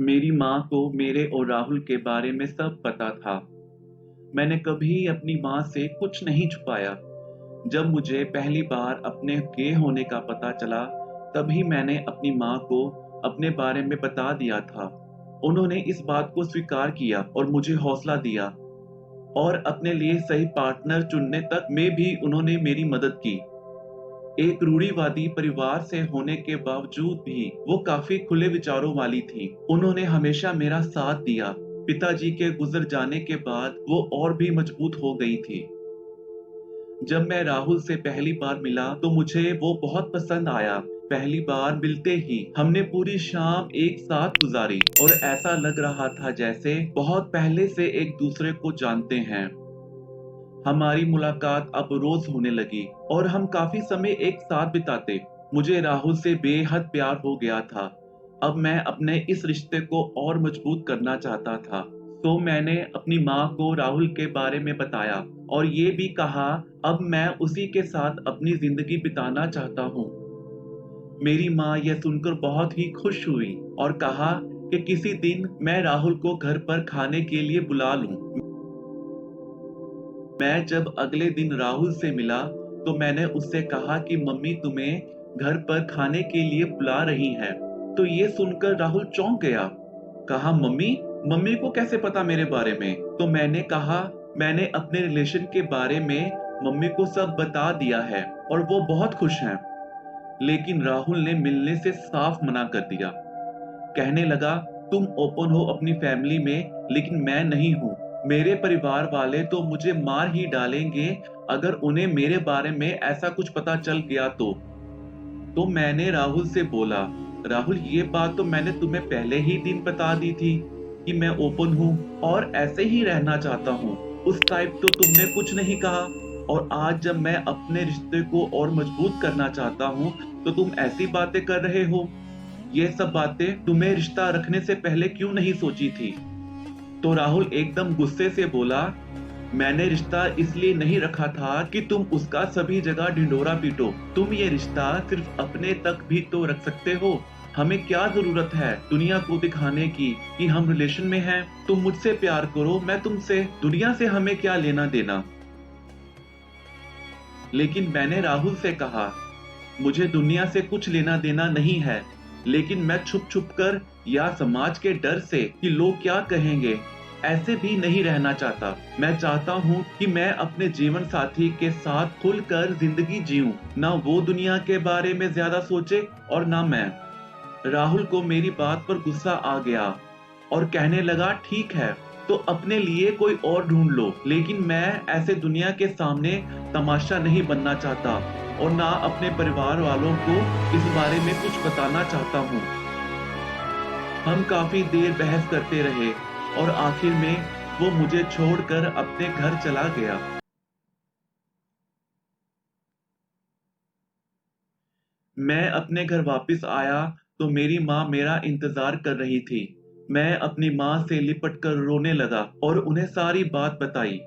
मेरी माँ को मेरे और राहुल के बारे में सब पता था। मैंने कभी अपनी माँ से कुछ नहीं छुपाया। जब मुझे पहली बार अपने गे होने का पता चला, तभी मैंने अपनी माँ को अपने बारे में बता दिया था। उन्होंने इस बात को स्वीकार किया और मुझे हौसला दिया और अपने लिए सही पार्टनर चुनने तक में भी उन्होंने मेरी मदद की। एक रूढ़िवादी परिवार से होने के बावजूद भी वो काफी खुले विचारों वाली थी। उन्होंने हमेशा मेरा साथ दिया। पिताजी के गुजर जाने के बाद वो और भी मजबूत हो गई थी। जब मैं राहुल से पहली बार मिला तो मुझे वो बहुत पसंद आया। पहली बार मिलते ही हमने पूरी शाम एक साथ गुजारी और ऐसा लग रहा था जैसे बहुत पहले से एक दूसरे को जानते हैं। हमारी मुलाकात अब रोज होने लगी और हम काफी समय एक साथ बिताते। मुझे राहुल से बेहद प्यार हो गया था। अब मैं अपने इस रिश्ते को और मजबूत करना चाहता था। तो मैंने अपनी माँ को राहुल के बारे में बताया और ये भी कहा अब मैं उसी के साथ अपनी जिंदगी बिताना चाहता हूँ। मेरी माँ यह सुनकर बहुत ही खुश हुई और कहा कि किसी दिन मैं राहुल को घर पर खाने के लिए बुला लूं। मैं जब अगले दिन राहुल से मिला तो मैंने उससे कहा कि मम्मी तुम्हें घर पर खाने के लिए बुला रही हैं। तो ये सुनकर राहुल चौंक गया। कहा मम्मी मम्मी को कैसे पता मेरे बारे में? तो मैंने कहा मैंने अपने रिलेशन के बारे में मम्मी को सब बता दिया है और वो बहुत खुश हैं। लेकिन राहुल ने मिलने से साफ मना कर दिया। कहने लगा तुम ओपन हो अपनी फैमिली में, लेकिन मैं नहीं हूँ। मेरे परिवार वाले तो मुझे मार ही डालेंगे अगर उन्हें मेरे बारे में ऐसा कुछ पता चल गया तो मैंने राहुल से बोला, राहुल ये बात तो मैंने तुम्हें पहले ही दिन बता दी थी कि मैं ओपन हूँ और ऐसे ही रहना चाहता हूँ। उस टाइप तो तुमने कुछ नहीं कहा और आज जब मैं अपने रिश्ते को और मजबूत करना चाहता हूँ तो तुम ऐसी बातें कर रहे हो। ये सब बातें तुम्हें रिश्ता रखने से पहले क्यों नहीं सोची थी? तो राहुल एकदम गुस्से से बोला, मैंने रिश्ता इसलिए नहीं रखा था कि तुम उसका सभी जगह ढिंढोरा पीटो। तुम ये रिश्ता सिर्फ अपने तक भी तो रख सकते हो। हमें क्या जरूरत है दुनिया को दिखाने की कि हम रिलेशन में हैं? तुम मुझसे प्यार करो, मैं तुमसे। दुनिया से हमें क्या लेना देना? लेकिन मैंने राहुल से कहा, मुझे दुनिया से कुछ लेना देना नहीं है, लेकिन मैं छुप छुप कर या समाज के डर से कि लोग क्या कहेंगे ऐसे भी नहीं रहना चाहता। मैं चाहता हूँ कि मैं अपने जीवन साथी के साथ खुलकर जिंदगी जीऊं, ना वो दुनिया के बारे में ज्यादा सोचे और ना मैं। राहुल को मेरी बात पर गुस्सा आ गया और कहने लगा ठीक है तो अपने लिए कोई और ढूंढ लो, लेकिन मैं ऐसे दुनिया के सामने तमाशा नहीं बनना चाहता और ना अपने परिवार वालों को इस बारे में कुछ बताना चाहता हूँ। हम काफी देर बहस करते रहे और आखिर में वो मुझे छोड़कर अपने घर चला गया। मैं अपने घर वापस आया तो मेरी माँ मेरा इंतजार कर रही थी। मैं अपनी माँ से लिपट कर रोने लगा और उन्हें सारी बात बताई।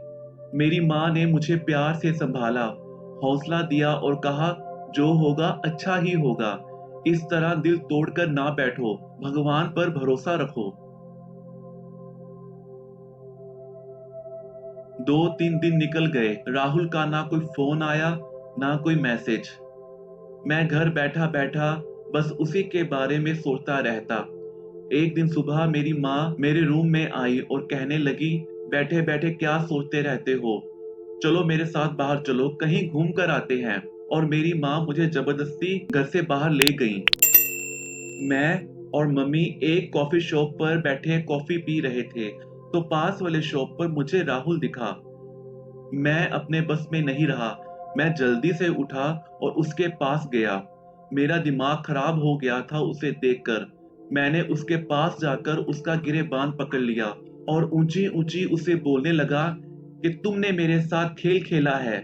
मेरी माँ ने मुझे प्यार से संभाला, हौसला दिया और कहा जो होगा अच्छा ही होगा। इस तरह दिल तोड़कर ना बैठो, भगवान पर भरोसा रखो। 2-3 दिन निकल गए। राहुल का ना कोई फोन आया ना कोई मैसेज। मैं घर बैठा बैठा बस उसी के बारे में सोचता रहता। एक दिन सुबह मेरी माँ मेरे रूम में आई और कहने लगी, बैठे बैठे क्या सोचते रहते हो? चलो मेरे साथ बाहर चलो, कहीं घूम कर आते हैं। और मेरी माँ मुझे जबरदस्ती घर से बाहर ले गई। मैं और मम्मी एक कॉफी शॉप पर बैठे कॉफी पी रहे थे तो पास वाले शॉप पर मुझे राहुल दिखा। मैं अपने बस में नहीं रहा। मैं जल्दी से उठा और उसके पास गया। मेरा दिमाग खराब हो गया था उसे देखकर। मैंने उसके पास जाकर उसका गिरेबान पकड़ लिया और ऊंची ऊंची उसे बोलने लगा कि तुमने मेरे साथ खेल खेला है,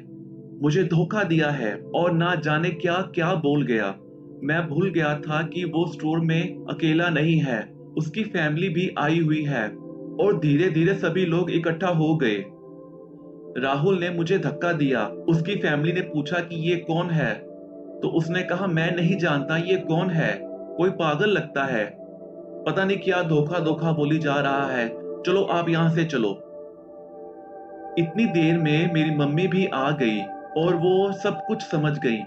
मुझे धोखा दिया है और ना जाने क्या क्या बोल गया। मैं भूल गया था कि वो स्टोर में अकेला नहीं है, उसकी फैमिली भी आई हुई है और धीरे धीरे सभी लोग इकट्ठा हो गए। राहुल ने मुझे धक्का दिया। उसकी फैमिली ने पूछा कि ये कौन है? तो उसने कहा मैं नहीं जानता ये कौन है, कोई पागल लगता है। पता नहीं क्या धोखा धोखा बोली जा रहा है, चलो आप यहाँ से चलो। इतनी देर में मेरी मम्मी भी आ गई और वो सब कुछ समझ गई।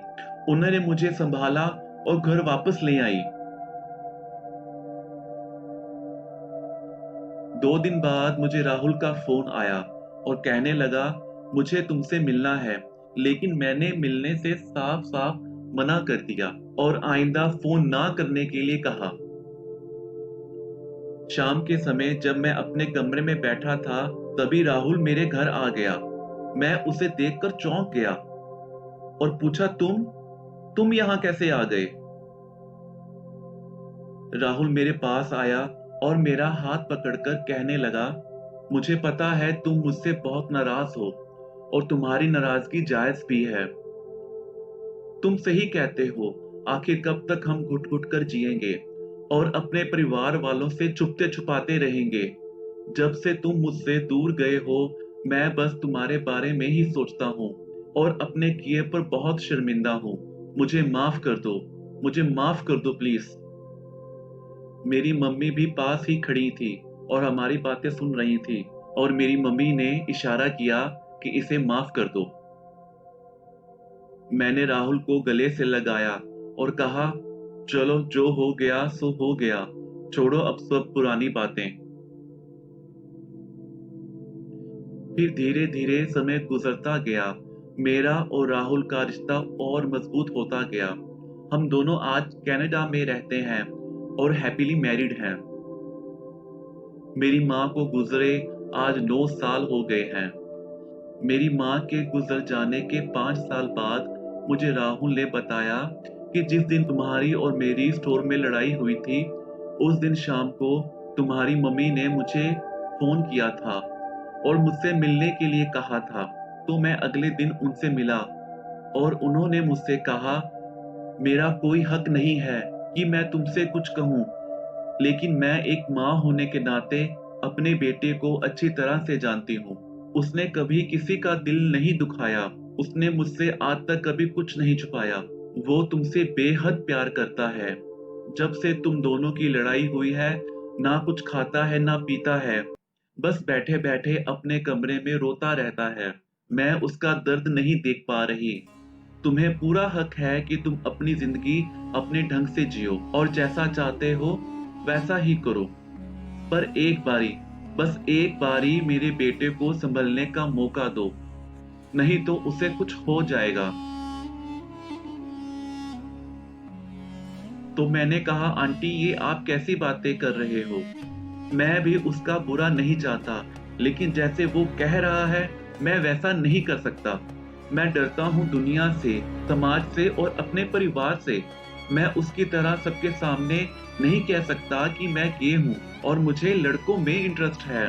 उन्होंने मुझे संभाला और घर वापस ले आई। 2 दिन बाद मुझे राहुल का फोन आया और कहने लगा मुझे तुमसे मिलना है, लेकिन मैंने मिलने से साफ साफ मना कर दिया और आइंदा फोन ना करने के लिए कहा। शाम के समय जब मैं अपने कमरे में बैठा था, तभी राहुल मेरे घर आ गया। मैं उसे देखकर चौंक गया और पूछा, तुम यहाँ कैसे आ गए? राहुल मेरे पास आया और मेरा हाथ पकड़कर कहने लगा, मुझे पता है तुम मुझसे बहुत नाराज हो और तुम्हारी नाराजगी जायज भी है। तुम सही कहते हो, आखिर कब तक हम घुट घुट कर जिएंगे और अपने परिवार वालों से छुपते छुपाते रहेंगे। जब से तुम मुझसे दूर गए हो, मैं बस तुम्हारे बारे में ही सोचता हूँ और अपने किए पर बहुत शर्मिंदा हूँ। मुझे माफ कर दो, मुझे माफ कर दो प्लीज। मेरी मम्मी भी पास ही खड़ी थी और हमारी बातें सुन रही थी और मेरी मम्मी ने इशारा किया कि इसे माफ कर दो। मैंने राहुल को गले से लगाया और कहा, चलो जो हो गया सो हो गया, छोड़ो अब सब पुरानी बातें। फिर धीरे धीरे समय गुजरता गया। मेरा और राहुल का रिश्ता और मजबूत होता गया। हम दोनों आज कनाडा में रहते हैं और हैप्पीली मैरिड हैं। मेरी माँ को गुजरे आज 9 साल हो गए हैं। मेरी माँ के गुजर जाने के 5 साल बाद मुझे राहुल ने बताया कि जिस दिन तुम्हारी और मेरी स्टोर में लड़ाई हुई थी, उस दिन शाम को तुम्हारी मम्मी ने मुझे फोन किया था और मुझसे मिलने के लिए कहा था। तो मैं अगले दिन उनसे मिला और उन्होंने मुझसे कहा, मेरा कोई हक नहीं है कि मैं तुमसे कुछ कहूँ, लेकिन मैं एक माँ होने के नाते अपने बेटे को अच्छी तरह से जानती हूँ। उसने कभी किसी का दिल नहीं दुखाया। उसने मुझसे आज तक कभी कुछ नहीं छुपाया। वो तुमसे बेहद प्यार करता है। जब से तुम दोनों की लड़ाई हुई है, ना कुछ खाता है ना पीता है, बस बैठे बैठे अपने कमरे में रोता रहता है। मैं उसका दर्द नहीं देख पा रही। तुम्हें पूरा हक है कि तुम अपनी जिंदगी अपने ढंग से जियो और जैसा चाहते हो वैसा ही करो, पर एक बारी, बस एक बारी मेरे बेटे को संभलने का मौका दो, नहीं तो उसे कुछ हो जाएगा। तो मैंने कहा, आंटी ये आप कैसी बातें कर रहे हो? मैं भी उसका बुरा नहीं चाहता, लेकिन जैसे वो कह रहा है मैं वैसा नहीं कर सकता। मैं डरता हूँ दुनिया से, समाज से और अपने परिवार से। मैं उसकी तरह सबके सामने नहीं कह सकता कि मैं गे हूँ और मुझे लड़कों में इंटरेस्ट है।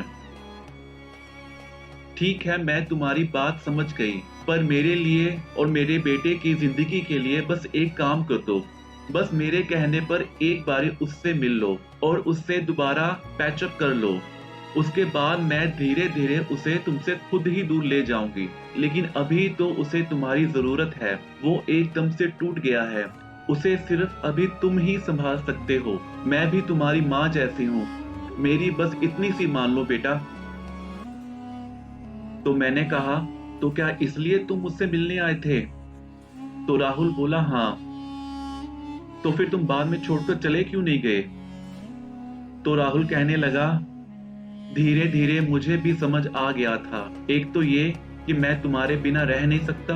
ठीक है, मैं तुम्हारी बात समझ गई, पर मेरे लिए और मेरे बेटे की जिंदगी के लिए बस एक काम कर दो। बस मेरे कहने पर एक बारी उससे मिल लो और उससे दोबारा पैचअप कर लो। उसके बाद मैं धीरे धीरे उसे तुमसे खुद ही दूर ले जाऊंगी, लेकिन अभी तो उसे तुम्हारी जरूरत है। वो एकदम से टूट गया है। उसे सिर्फ अभी तुम ही संभाल सकते हो। मैं भी तुम्हारी माँ जैसी हूँ। मेरी बस इतनी सी मान लो बेटा। तो मैंने कहा, तो क्या इसलिए तुम मुझसे मिलने आए थे? तो राहुल बोला, हाँ। तो फिर तुम बाद में छोड़कर चले क्यों नहीं गए? तो राहुल कहने लगा, धीरे धीरे मुझे भी समझ आ गया था। एक तो ये कि मैं तुम्हारे बिना रह नहीं सकता,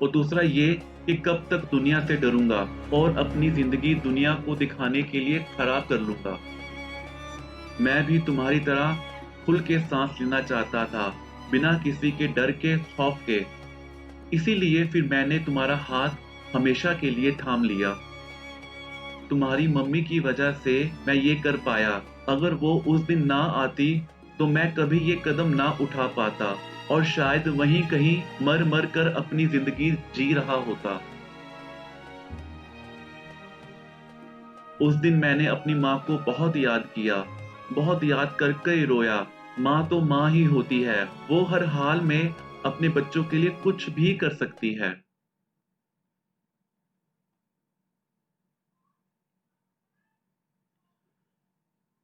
और दूसरा ये कि कब तक दुनिया से डरूंगा और अपनी जिंदगी दुनिया को दिखाने के लिए खराब कर लूंगा। मैं भी तुम्हारी तरह खुल के सांस लेना चाहता था, बिना किसी के डर के, खौफ के। इसीलिए फिर मैंने तुम्हारा हाथ हमेशा के लिए थाम लिया। तुम्हारी मम्मी की वजह से मैं ये कर पाया। अगर वो उस दिन ना आती तो मैं कभी ये कदम ना उठा पाता और शायद वहीं कहीं मर मर कर अपनी जिंदगी जी रहा होता। उस दिन मैंने अपनी माँ को बहुत याद किया, बहुत याद करके रोया। माँ तो माँ ही होती है, वो हर हाल में अपने बच्चों के लिए कुछ भी कर सकती है।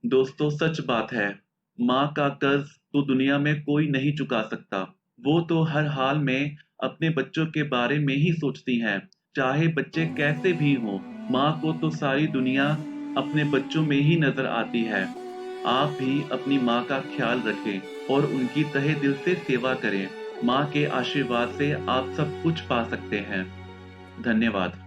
दोस्तों, सच बात है, माँ का कर्ज तो दुनिया में कोई नहीं चुका सकता। वो तो हर हाल में अपने बच्चों के बारे में ही सोचती हैं, चाहे बच्चे कैसे भी हों। माँ को तो सारी दुनिया अपने बच्चों में ही नज़र आती है। आप भी अपनी माँ का ख्याल रखें और उनकी तहे दिल से सेवा करें। माँ के आशीर्वाद से आप सब कुछ पा सकते हैं। धन्यवाद।